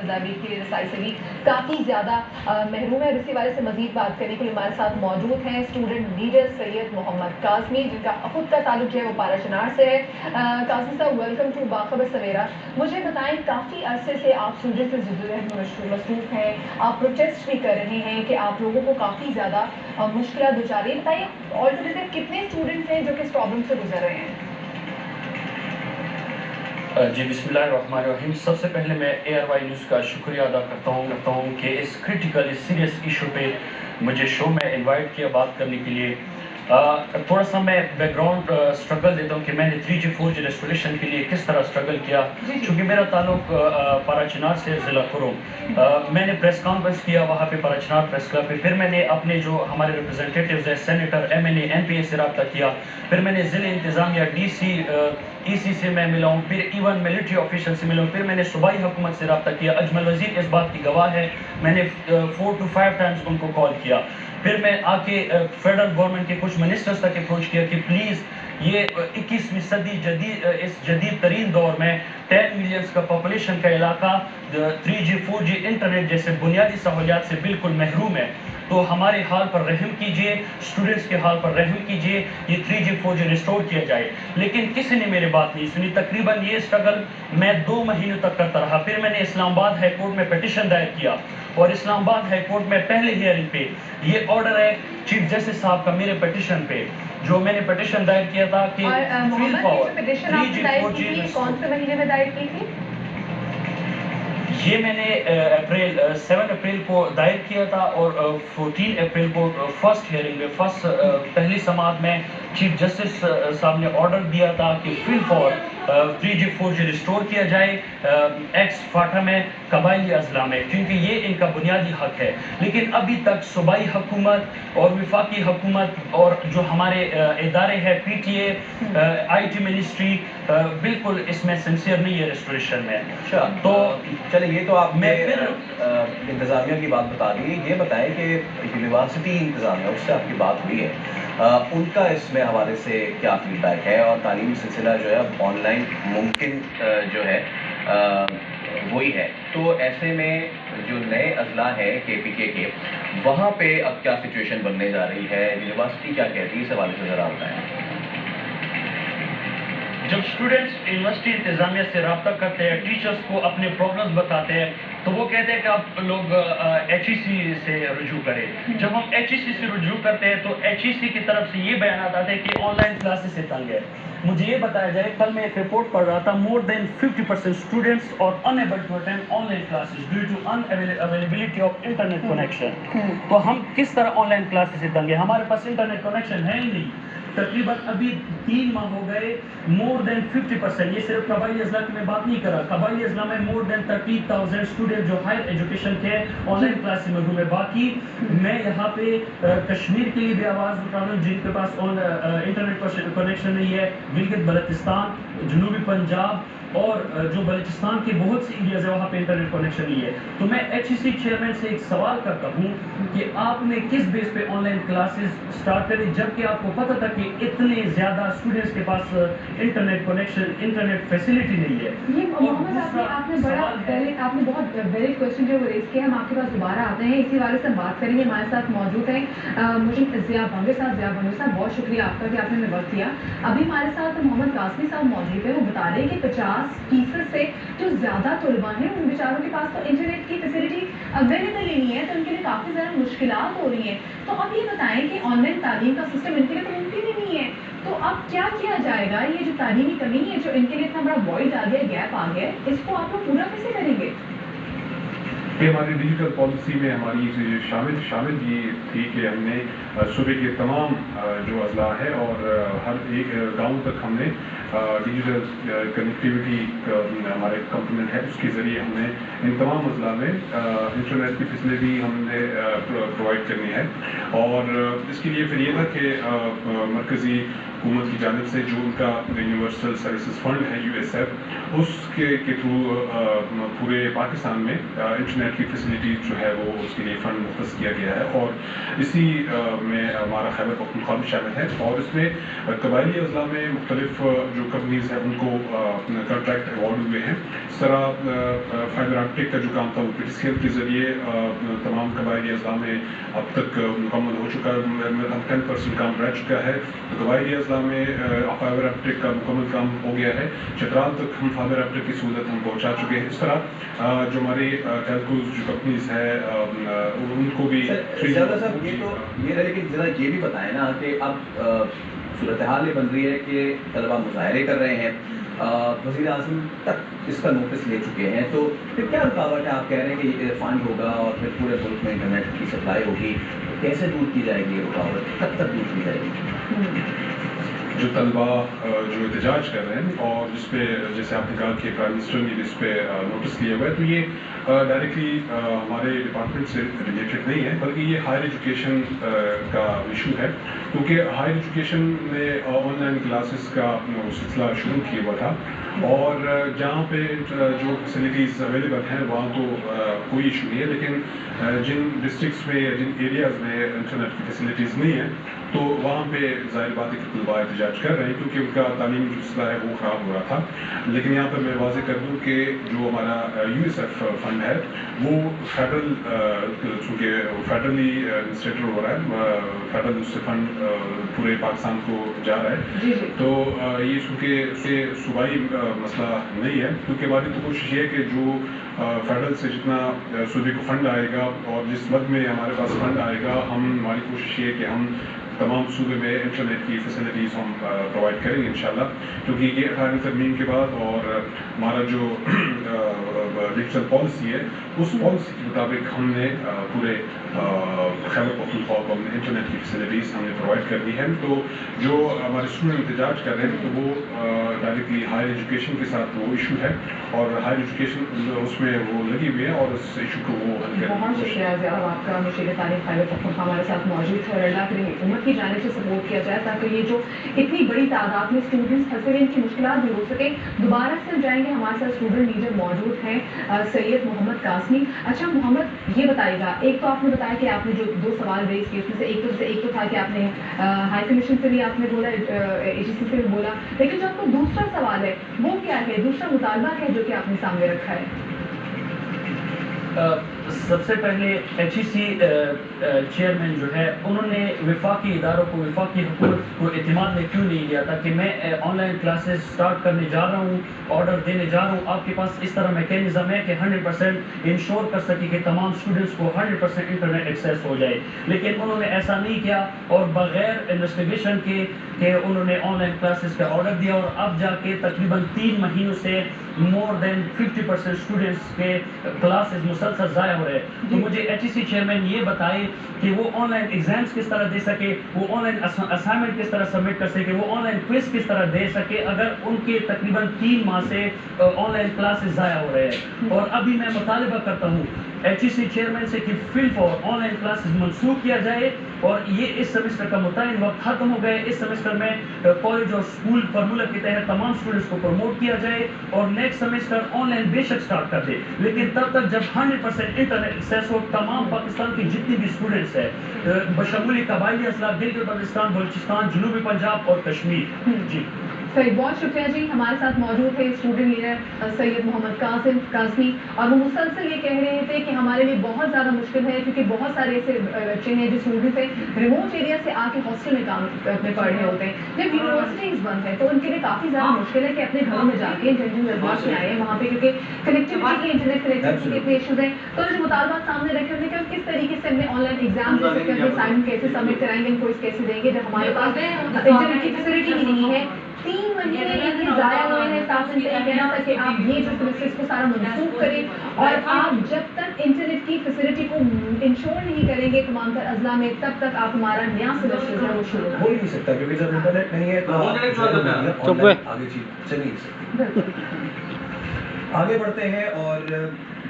تدابیر کی رسائی سے بھی کافی زیادہ محروم ہے. اور اسی والے سے مزید بات کرنے کے لیے ہمارے ساتھ موجود ہیں اسٹوڈنٹ لیڈر سید محمد قاسمی, جن کا خود کا تعلق جو ہے وہ پارا چنار سے ہے. قاسمی صاحب, ویلکم ٹو باخبر سویرا. مجھے بتائیں, کافی عرصے سے آپ اسٹوڈنٹ سے جدوجہد میں مصروف ہیں, آپ پروٹیسٹ بھی کر رہے ہیں کہ آپ لوگوں کو کافی زیادہ مشکلات دچار ہے. بتائیے آلٹرنیٹیو کتنے اسٹوڈنٹس ہیں جو کہ اس پرابلم سے گزر رہے ہیں؟ جی بسم اللہ الرحمن الرحیم. سب سے پہلے میں ARY نیوز کا شکریہ ادا کرتا ہوں کہ اس کریٹیکل اس سیریس ایشو پہ مجھے شو میں انوائٹ کیا بات کرنے کے لیے. تھوڑا سا میں بیک گراؤنڈ اسٹرگل دیتا ہوں کہ میں نے 3G 4G ریسٹوریشن کے لیے کس طرح اسٹرگل کیا. چونکہ میرا تعلق پارا چنار سے ضلع کھرم, میں نے پریس کانفرنس کیا وہاں پہ پارا چنار پریس کلب پہ. پھر میں نے اپنے جو ہمارے ریپرزینٹیٹیوز ہیں, سینیٹر, MLA, MPA سے رابطہ کیا. پھر میں نے ضلع انتظامیہ DC EC سے میں ملا ہوں, پھر ایون ملٹری آفیشل سے ملا ہوں. پھر میں نے صوبائی حکومت سے رابطہ کیا. اجمل وزیر اس بات کی گواہ ہے, میں نے 4 to 5 ٹائمز ان کو کال کیا. پھر میں آ کے فیڈرل گورنمنٹ کے کچھ منسٹرز تک اپروچ کیا کہ پلیز یہ 21ویں صدی اس جدید ترین دور میں 10 ملینز کا پاپولیشن کا علاقہ 3G 4G انٹرنیٹ جیسے بنیادی سہولیات سے بالکل محروم ہے, تو ہمارے حال پر رحم کیجئے, اسٹوڈنٹس کے حال پر رحم کیجئے, یہ 3G 4G ریسٹور کیا جائے. لیکن کسی نے میری بات نہیں سنی. تقریباً یہ اسٹرگل میں 2 مہینوں تک کرتا رہا. پھر میں نے اسلام آباد ہائی کورٹ میں پیٹیشن دائر کیا, اور اسلام آباد ہائی کورٹ میں پہلے ہیئرنگ پہ یہ آرڈر ہے چیف جسٹس صاحب کا میرے پیٹیشن پہ, جو میں نے پیٹیشن دائر کیا تھا کہ فیل پاور 3G 4G کون سے مہینے میں دائر کی تھی؟ یہ میں نے 7 اپریل کو دائر کیا تھا, اور 14 اپریل کو فرسٹ ہیئرنگ میں پہلی سماعت میں چیف جسٹس صاحب نے آرڈر دیا تھا کہ فل فور 3G 4G ریسٹور کیا جائے ایکس فاٹا میں, قبائلی اضلاع میں, کیونکہ یہ ان کا بنیادی حق ہے. لیکن ابھی تک صوبائی حکومت اور وفاقی حکومت اور جو ہمارے ادارے ہیں PTA, IT منسٹری, بالکل اس میں سنسیئر نہیں ہے ریسٹوریشن میں. تو چلے, یہ تو آپ نے انتظامیہ کی بات بتا دی. یہ بتائیں کہ یونیورسٹی انتظامیہ, اس سے آپ کی بات ہوئی ہے, ان کا اس میں حوالے سے کیا فیڈ بیک ہے؟ اور تعلیمی سلسلہ جو ہے اب آن لائن ممکن جو ہے وہی ہے, تو ایسے میں جو نئے اضلاع ہیں KPK کے, وہاں پہ اب کیا سچویشن بننے جا رہی ہے؟ یونیورسٹی کیا کہتی ہے اس حوالے سے, ذرا بتائیں. جب اسٹوڈنٹس یونیورسٹی انتظامیہ سے رابطہ کرتے ہیں, ٹیچرز کو اپنے پرابلمس بتاتے ہیں, تو وہ کہتے ہیں کہ آپ لوگ HEC سے رجوع کریں. جب ہم HEC سے رجوع کرتے ہیں تو HEC کی طرف سے یہ بیانات آتے ہیں کہ آن لائن کلاسز سے تنگ ہے. مجھے یہ بتایا جائے, کل میں ایک رپورٹ پڑھ رہا تھا, more than 50% اسٹوڈنٹس اور unable to attend online classes due to unavailability of internet connection. تو ہم کس طرح آن لائن کلاسز سے تنگ ہے؟ ہمارے پاس انٹرنیٹ کنیکشن ہے ہی نہیں. تقریباً ابھی 3 ماہ ہو گئے, more than 50%, یہ صرف قبائلی اضلاع کی میں بات نہیں کر رہا, قبائلی اضلاع میں more than 30,000 اسٹوڈنٹ جو ہائر ایجوکیشن کے آن لائن کلاس میں محروم ہے. باقی میں یہاں پہ کشمیر کے لیے بھی آواز اٹھا رہا ہوں جن کے پاس انٹرنیٹ کنیکشن نہیں ہے, گلگت بلتستان, جنوبی پنجاب اور جو بلوچستان کے بہت سے ایریاز ہیں وہاں پہ انٹرنیٹ کنیکشن نہیں ہے. تو میں HEC چیئرمین سے ایک سوال کرتا ہوں کہ آپ نے کس بیس پہ آن لائن کلاسز سٹارٹ کریں, جبکہ آپ کو پتہ تھا کہ اتنے زیادہ اسٹوڈنٹس کے پاس انٹرنیٹ کنیکشن, انٹرنیٹ فیسلٹی نہیں ہے. آپ نے بہت ویلڈ کوشچن جو ریز کیا, ہم آپ کے پاس دوبارہ آتے ہیں, اسی والے سے بات کریں گے. ہمارے ساتھ موجود ہیں ضیاء بھنگے صاحب. بہت شکریہ آپ کا کہ آپ نے ہمیں وقت دیا. ابھی ہمارے ساتھ محمد قاسمی صاحب موجود ہیں, وہ بتا رہے ہیں کہ 50% سے جو زیادہ طلباء ہیں ان بیچاروں کے پاس تو انٹرنیٹ کی فیسلٹی اویلیبل ہی نہیں ہے, تو ان کے لیے کافی زیادہ مشکلات ہو رہی ہیں. تو اب یہ بتائیں کہ آن لائن تعلیم کا سسٹم ان کے لیے تو ممکن ہی نہیں ہے, تو اب کیا کیا جائے گا؟ یہ جو تعلیمی کمی ہے جو ان کے لیے اتنا بڑا وائڈ آ گیا, گیپ آ گیا, اس کو آپ لوگ پورا کیسے کریں گے؟ یہ ہماری ڈیجیٹل پالیسی میں ہماری شامل یہ تھی کہ ہم نے صوبے کے تمام جو اضلاع ہے اور ہر ایک گاؤں تک ہم نے ڈیجیٹل کنیکٹیوٹی ہمارے کمپوننٹ ہے, اس کے ذریعے ہم نے ان تمام اضلاع میں انٹرنیٹ کی فیسلٹی ہم نے پرووائڈ کرنی ہے. اور اس کے لیے پھر یہ تھا کہ مرکزی حکومت کی جانب سے جو ان کا یونیورسل سروسز فنڈ ہے USF, اس کے تھرو پورے پاکستان میں انٹرنیٹ کی فیسلٹی جو ہے وہ اس کے لیے فنڈ مختص کیا گیا ہے, اور اسی میں ہمارا خیبر پختونخوا بھی شامل ہے. اور اس میں قبائلی اضلاع میں مختلف جو کمپنیز ہیں ان کو کنٹریکٹ ایوارڈ ہوئے ہیں. اس طرح فائبر آپٹک کا جو کام تھا وہ PTCL کے ذریعے تمام قبائلی اضلاع میں اب تک مکمل ہو چکا ہے. 10% کام رہ چکا ہے. تو قبائلی اضلاع میں فائبر آپٹک کا مکمل کام ہو گیا ہے. چترال تک ہم فائبر آپٹک کی سہولت ہم پہنچا چکے ہیں. اس طرح جو ہماری ٹیلکوز جو کمپنیز ہیں ان کو بھی صاحب یہ رہے کہ ذرا یہ بھی بتائیں نا کہ اب صورتحال یہ بن رہی ہے کہ طلبہ مظاہرے کر رہے ہیں, وزیر اعظم تک اس کا نوٹس لے چکے ہیں, تو پھر کیا رکاوٹ ہے؟ آپ کہہ رہے ہیں کہ یہ فنڈ ہوگا اور پھر پورے ملک میں انٹرنیٹ کی سپلائی ہوگی, کیسے دور کی جائے گی یہ رکاوٹ, کب تک دور کی جائے گی؟ جو طلبہ جو احتجاج کر رہے ہیں اور جس پہ جیسے آپ نے کہا کہ پرائم منسٹر نے اس پہ نوٹس لیا ہوا ہے, تو یہ ڈائریکٹلی ہمارے ڈپارٹمنٹ سے ریلیٹڈ نہیں ہے, بلکہ یہ ہائر ایجوکیشن کا ایشو ہے. کیونکہ ہائر ایجوکیشن نے آن لائن کلاسز کا سلسلہ شروع کیا ہوا تھا, اور جہاں پہ جو فیسلٹیز اویلیبل ہیں وہاں تو کوئی ایشو نہیں ہے, لیکن جن ڈسٹرکٹس میں یا جن ایریاز میں انٹرنیٹ کی فیسلٹیز نہیں ہیں تو وہاں پہ ظاہر بات ہے کہ طلباء احتجاج کر رہے ہیں, کیونکہ ان کا تعلیمی جو سلسلہ ہے وہ خراب ہو رہا تھا. لیکن یہاں پر میں واضح کر دوں کہ جو ہمارا UNICEF فنڈ ہے وہ فیڈرل, چونکہ فیڈرلی انسٹیٹیوٹ ہو رہا ہے, فیڈرل اس سے فنڈ پورے پاکستان کو جا رہا ہے, تو یہ چونکہ صوبائی مسئلہ نہیں ہے, کیونکہ ہماری تو کوشش یہ ہے کہ جو فیڈرل سے جتنا صوبے کو فنڈ آئے گا اور جس وقت میں ہمارے پاس فنڈ آئے گا, ہماری کوشش یہ ہے کہ ہم تمام صوبے میں انٹرنیٹ کی فیسلٹیز ہم پرووائڈ کریں گے انشاءاللہ. کیونکہ یہ 18ویں ترمیم کے بعد اور ہمارا جو ڈیجیٹل پالیسی ہے اس پالیسی کے مطابق ہم نے پورے خیبر پختونخوا کو ہم نے انٹرنیٹ کی فیسلٹیز ہم نے پرووائڈ کر دی ہے. تو جو ہمارے اسٹوڈنٹ احتجاج کر رہے ہیں تو وہ ڈائریکٹلی ہائر ایجوکیشن کے ساتھ وہ ایشو ہے, اور ہائر ایجوکیشن اس میں وہ لگی ہوئی ہے اور اس ایشو کو وہ حل کریں. بہت شکریہ ضیاء آپ کا. مشیر تعلیم خیبر پختونخوا ہمارے ساتھ موجود ہے, اور اللہ کرے حکومت کی جانب سے سپورٹ کیا جائے تاکہ یہ جو اتنی بڑی تعداد میں اسٹوڈنٹس پھنسے ہوئے ان کی مشکلات دور ہو سکیں. دوبارہ سے جائیں گے, ہمارے ساتھ اسٹوڈنٹ لیڈر موجود ہیں سید محمد قاسمی. اچھا محمد, یہ بتائیے گا, ایک تو آپ نے بتایا کہ آپ نے جو 2 سوال ریز کیے اس میں سے ایک تو تھا کہ آپ نے ہائی کمیشن سے بھی آپ نے بولا, AGC سے بھی بولا, لیکن جو آپ کا دوسرا سوال ہے وہ کیا ہے, دوسرا مطالبہ کیا ہے جو کہ آپ نے سامنے رکھا ہے؟ سب سے پہلے HEC چیئرمین جو ہے انہوں نے وفاقی اداروں کو, وفاقی حکومت کو اعتماد میں کیوں نہیں لیا تھا کہ میں آن لائن کلاسز سٹارٹ کرنے جا رہا ہوں, آرڈر دینے جا رہا ہوں, آپ کے پاس اس طرح میکینزم ہے کہ 100% انشور کر سکے کہ تمام اسٹوڈنٹس کو 100% انٹرنیٹ ایکسیس ہو جائے. لیکن انہوں نے ایسا نہیں کیا, اور بغیر انویسٹیگیشن کے کہ انہوں نے آن لائن کلاسز کا آرڈر دیا, اور اب جا کے تقریباً 3 مہینوں سے مور دین 50% اسٹوڈنٹس کے کلاسز مسلسل ضائع ہو رہے ہیں. تو مجھے HEC چیئرمین یہ بتائے کہ وہ آن لائن ایگزامس کس طرح دے سکے, وہ آن لائن اسائنمنٹ کس طرح سبمٹ کر سکے, وہ آن لائن کوئز کس طرح دے سکے اگر ان کے تقریباً 3 ماہ سے آن لائن کلاسز ضائع ہو رہے ہیں. اور ابھی میں مطالبہ کرتا ہوں HEC چیئرمین سے کہ فی الفور آن لائن کلاسز منسوخ کیا جائے, اور یہ اس سیمسٹر کا متعین وقت ختم ہو گئے. اس سیمسٹر میں کالج اور اسکول فارمولہ کے تحت تمام اسٹوڈنٹس کو پروموٹ کیا جائے, اور نیکسٹ سیمسٹر آن لائن بے شک اسٹارٹ کر دے, لیکن تب تک جب 100% انٹرنیٹ ایکسیس ہو تمام پاکستان کی جتنی بھی اسٹوڈنٹس ہیں بشمول قبائلی اضلاع, گلگت بلتستان, بلوچستان, جنوبی پنجاب اور کشمیر. جی صحیح, بہت شکریہ جی. ہمارے ساتھ موجود تھے اسٹوڈنٹ لیڈر سید محمد قاسمی, اور وہ مسلسل یہ کہہ رہے تھے کہ ہمارے لیے بہت زیادہ مشکل ہے کیونکہ بہت سارے ایسے بچے ہیں جو اسٹوڈنٹس ہیں ریموٹ ایریا سے آ کے ہاسٹل میں کام میں پڑھ رہے ہوتے ہیں. جب یونیورسٹیز بند ہے تو ان کے لیے کافی زیادہ مشکل ہے کہ اپنے گھروں میں جا کے جن جن اجلاس میں آئے ہیں وہاں پہ, کیونکہ کنیکٹیوٹی کی, انٹرنیٹ کنیکٹیوٹی کے اتنے ایشوز ہیں. تو جو مطالبات سامنے رکھے ہوئے کہ کس طریقے سے ہمیں آن لائن ایگزام دے سکتے ہیں, اسائنمنٹ کیسے سبمٹ کرائیں گے, کوئز کیسے دیں گے جب ہمارے پاس انٹرنیٹ کی فیسلٹی ہی نہیں ہے. 3 مہینے کے ضائع ہوئے ہیں. صاف سے یہ کہنا تھا کہ آپ یہ جو سیمسٹر کو سارا منسوخ کریں, اور آپ جب تک انٹرنیٹ کی فیسلٹی کو انشور نہیں کریں گے تمام تر اضلاع میں تب تک آپ ہمارا نیا سیمسٹر ہے وہ شروع ہو نہیں سکتا, کیونکہ جب انٹرنیٹ نہیں ہے تو آگے چل نہیں سکتی. آگے بڑھتے ہیں, اور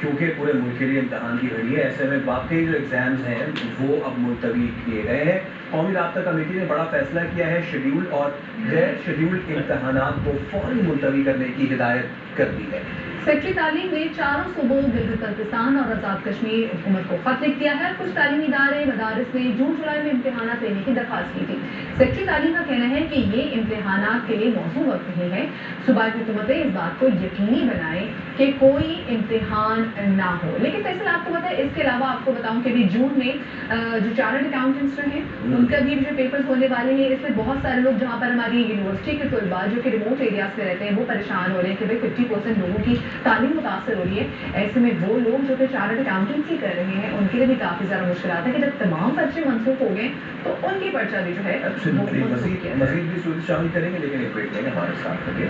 کیونکہ پورے ملک کے لیے امتحان کی گھڑی ہے, ایسے میں باقی جو ایگزامز ہیں وہ اب ملتوی کیے گئے ہیں. قومی رابطہ کمیٹی نے بڑا فیصلہ کیا ہے، شیڈیول اور غیر شیڈیول امتحانات کو فوری ملتوی کرنے کی ہدایت کر دی ہے۔ سیکٹری تعلیم نے چاروں صوبوں گلگت بلتستان اور آزاد کشمیر حکومت کو خط لکھ دیا ہے۔ کچھ تعلیمی ادارے مدارس نے جون جولائی میں امتحانات لینے کی درخواست کی تھی۔ سیکٹری تعلیم کا کہنا ہے کہ یہ امتحانات کے لیے موزوں وقت نہیں ہے۔ صوبائی حکومتیں اس بات کو یقینی بنائیں کہ کوئی امتحان نہ ہو۔ لیکن فیصل آپ کو پتہ ہے، اس کے علاوہ آپ کو بتاؤں کہ ابھی جون میں جو چارٹرڈ اکاؤنٹنٹس جو ہیں ان کا بھی جو پیپرز ہونے والے ہیں، اس میں بہت سارے لوگ جہاں پر ہماری یونیورسٹی کے طلباء جو کہ ریموٹ ایریاز میں رہتے ہیں وہ پریشان ہو رہے ہیں کہ بھائی 50% لوگوں کی تعلیم متاثر ہو رہی ہے۔ ایسے میں وہ لوگ جو کہ چارٹرڈ اکاؤنٹنسی کر رہے ہیں ان کے لیے بھی کافی زیادہ مشکلات ہے کہ جب تمام پرچے منسوخ ہو گئے تو ان کی پرچہ بھی جو ہے وہ منسوخ کیا جائے۔ مزید بھی صورت شامل کریں گے، لیکن ایک بریک لیں گے، ہمارے ساتھ رہیے۔